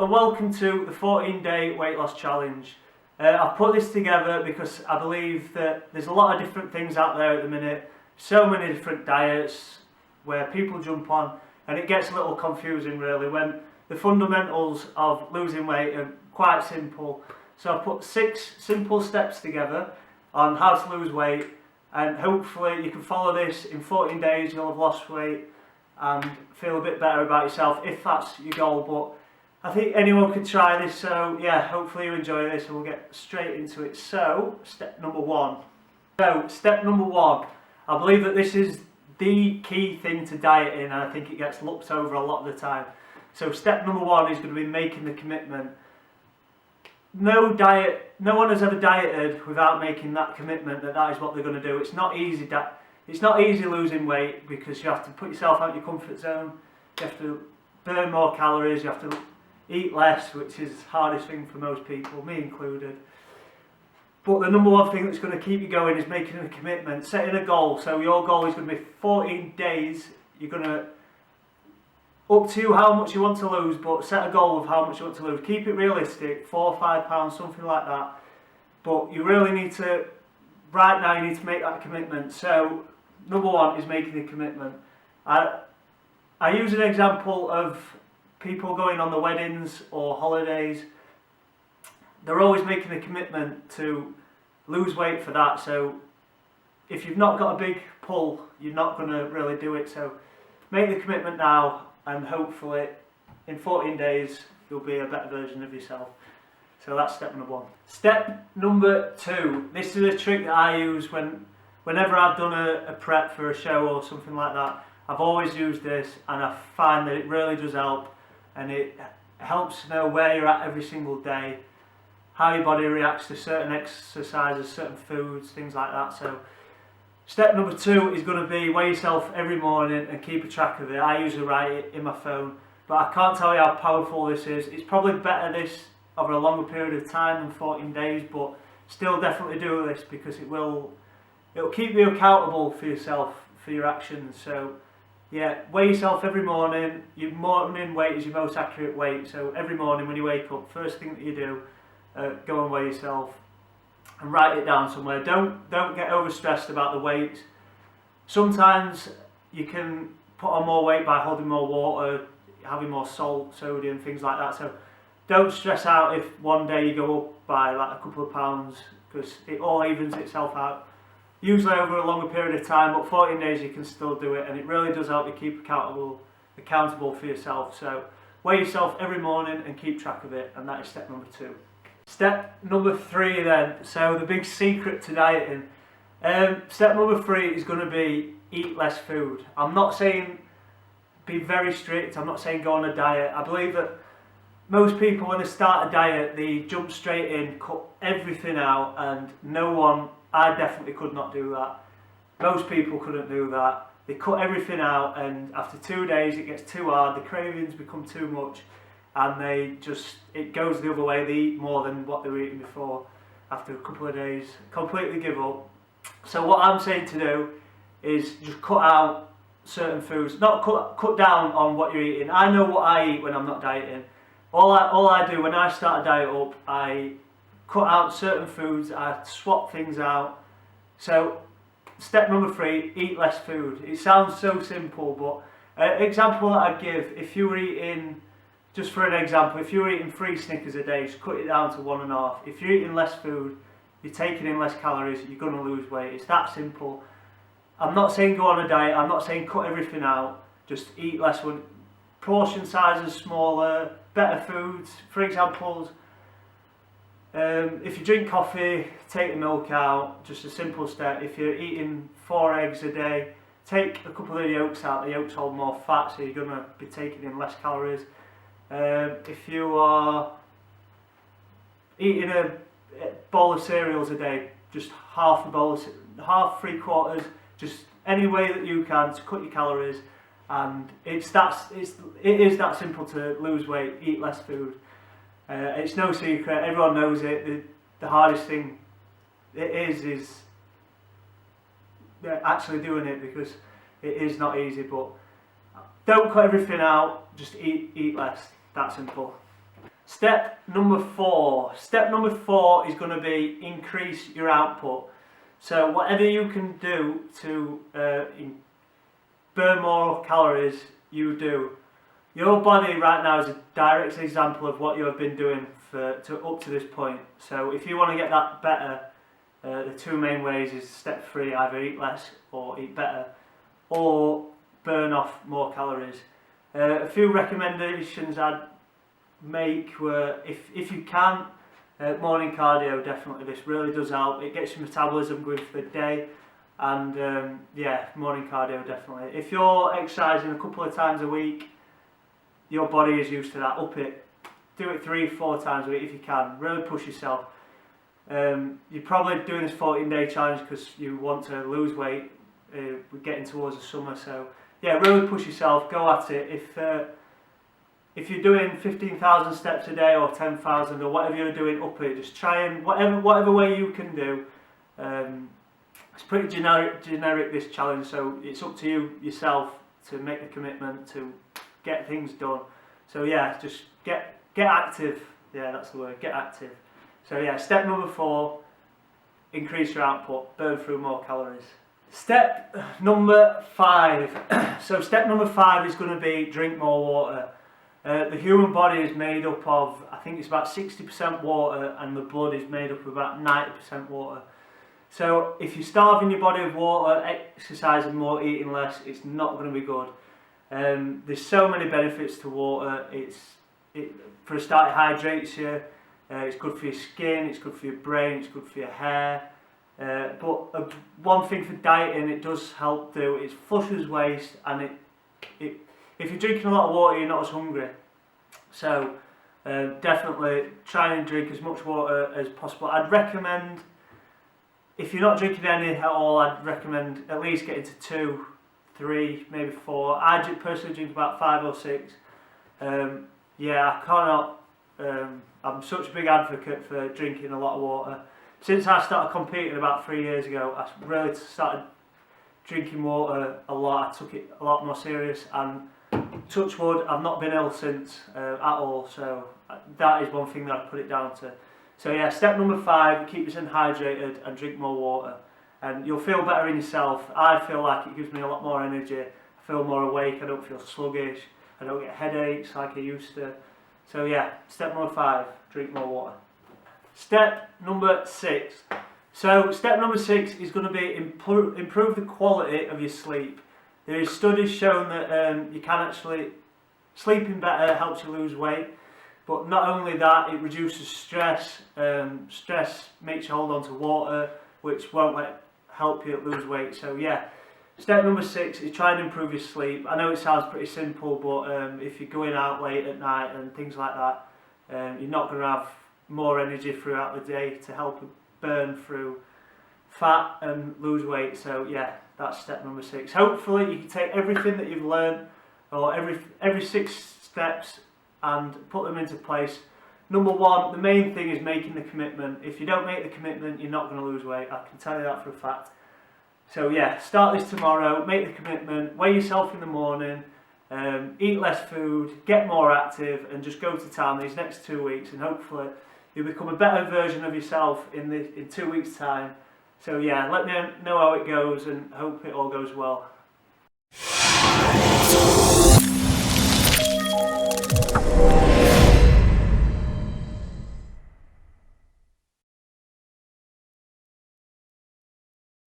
Hello and welcome to the 14-day weight loss challenge. I've put this together because I believe that there's a lot of different things out there at the minute, so many different diets where people jump on, and it gets a little confusing really when the fundamentals of losing weight are quite simple. So I've put 6 simple steps together on how to lose weight, and hopefully you can follow this. In 14 days you'll have lost weight and feel a bit better about yourself if that's your goal. But I think anyone can try this, so yeah, hopefully you enjoy this and we'll get straight into it. So, step number one, I believe that this is the key thing to dieting, and I think it gets looked over a lot of the time. So step number one is going to be making the commitment. No one has ever dieted without making that commitment that is what they're going to do. It's not easy. It's not easy losing weight because you have to put yourself out of your comfort zone. You have to burn more calories. You have to eat less, which is the hardest thing for most people, me included. But the number one thing that's going to keep you going is making a commitment, setting a goal. So your goal is going to be 14 days. You're going to, up to how much you want to lose, but set a goal of how much you want to lose. Keep it realistic, 4 or 5 pounds, something like that. But you really need to, right now you need to make that commitment. So number one is making a commitment. I use an example of people going on the weddings or holidays. They're always making a commitment to lose weight for that. So if you've not got a big pull, you're not going to really do it. So make the commitment now, and hopefully in 14 days you'll be a better version of yourself. So that's step number one. Step number two, this is a trick that I use whenever I've done a prep for a show or something like that. I've always used this, and I find that it really does help, and it helps to know where you're at every single day, how your body reacts to certain exercises, certain foods, things like that. So step number two is going to be weigh yourself every morning and keep a track of it. I usually write it in my phone, but I can't tell you how powerful this is. It's probably better this over a longer period of time than 14 days, but still definitely do this because it'll keep you accountable for yourself, for your actions. So yeah, weigh yourself every morning. Your morning weight is your most accurate weight. So every morning when you wake up, first thing that you do, go and weigh yourself and write it down somewhere. Don't get overstressed about the weight. Sometimes you can put on more weight by holding more water, having more salt, sodium, things like that. So don't stress out if one day you go up by like a couple of pounds, because it all evens itself out. Usually over a longer period of time, but 14 days you can still do it, and it really does help you keep accountable for yourself. So weigh yourself every morning and keep track of it, and that is step number two. Step number three then, so the big secret to dieting. Step number three is going to be eat less food. I'm not saying be very strict, I'm not saying go on a diet. I believe that most people when they start a diet, they jump straight in, cut everything out, and I definitely could not do that. Most people couldn't do that. They cut everything out, and after 2 days it gets too hard, the cravings become too much, and it goes the other way. They eat more than what they were eating before. After a couple of days, completely give up. So what I'm saying to do is just cut out certain foods. Not cut down on what you're eating. I know what I eat when I'm not dieting. All I do when I start a diet up, I cut out certain foods, I swap things out. So step number three, eat less food. It sounds so simple, but an example that I'd give, if you were eating, just for an example, if you were eating 3 Snickers a day, just cut it down to 1.5. If you're eating less food, you're taking in less calories, you're going to lose weight. It's that simple. I'm not saying go on a diet, I'm not saying cut everything out, just eat less. Portion sizes smaller, better foods. For example, if you drink coffee, take the milk out, just a simple step. If you're eating 4 eggs a day, take a couple of the yolks out. The yolks hold more fat, so you're going to be taking in less calories. If you are eating a bowl of cereals a day, just half a bowl, half, 3/4, just any way that you can to cut your calories. And it is that simple to lose weight, eat less food. It's no secret, everyone knows it. The hardest thing it is actually doing it, because it is not easy. But don't cut everything out, just eat less, that simple. Step number 4. Step number 4 is going to be increase your output. So whatever you can do to burn more calories, you do. Your body right now is a direct example of what you have been doing up to this point. So if you want to get that better, the two main ways is step 3, either eat less or eat better, or burn off more calories. A few recommendations I'd make were, if you can, morning cardio, definitely. This really does help. It gets your metabolism going for the day, and yeah, morning cardio definitely. If you're exercising a couple of times a week, your body is used to that. Up it, do it 3-4 times a week if you can. Really push yourself. You're probably doing this 14-day challenge because you want to lose weight. We're getting towards the summer, so yeah, really push yourself. Go at it. If you're doing 15,000 steps a day or 10,000 or whatever you're doing, up it. Just try and whatever way you can do. It's pretty generic this challenge, so it's up to you yourself to make the commitment to get things done. So yeah, just get active. Yeah, that's the word. Get active. So yeah, step number 4: increase your output, burn through more calories. Step number 5. So step number 5 is going to be drink more water. The human body is made up of, I think it's about 60% water, and the blood is made up of about 90% water. So if you're starving your body of water, exercising more, eating less, it's not going to be good. There's so many benefits to water. For a start, it hydrates you. It's good for your skin, it's good for your brain, it's good for your hair. But one thing for dieting it does help do is flushes waste, and if you're drinking a lot of water, you're not as hungry. So definitely try and drink as much water as possible. I'd recommend, if you're not drinking any at all, I'd recommend at least getting to 2, 3, maybe 4. I personally drink about 5 or 6. Yeah, I cannot. I'm such a big advocate for drinking a lot of water. Since I started competing about 3 years ago, I really started drinking water a lot. I took it a lot more serious, and touch wood, I've not been ill since at all. So that is one thing that I put it down to. So yeah, step number 5: keep yourself hydrated and drink more water, and you'll feel better in yourself. I feel like it gives me a lot more energy. I feel more awake. I don't feel sluggish. I don't get headaches like I used to. So yeah, step number 5: drink more water. Step number 6. So step number 6 is going to be improve the quality of your sleep. There is studies showing that you can actually, sleeping better helps you lose weight, but not only that, it reduces stress. Stress makes you hold on to water, which won't help you lose weight. So yeah, step number 6 is try and improve your sleep. I know it sounds pretty simple, but if you're going out late at night and things like that, you're not going to have more energy throughout the day to help burn through fat and lose weight. So yeah, that's step number 6. Hopefully you can take everything that you've learned, or every 6 steps, and put them into place. Number 1, the main thing is making the commitment. If you don't make the commitment, you're not going to lose weight. I can tell you that for a fact. So yeah, start this tomorrow, make the commitment, weigh yourself in the morning, eat less food, get more active, and just go to town these next 2 weeks, and hopefully you'll become a better version of yourself in 2 weeks' time. So yeah, let me know how it goes, and hope it all goes well.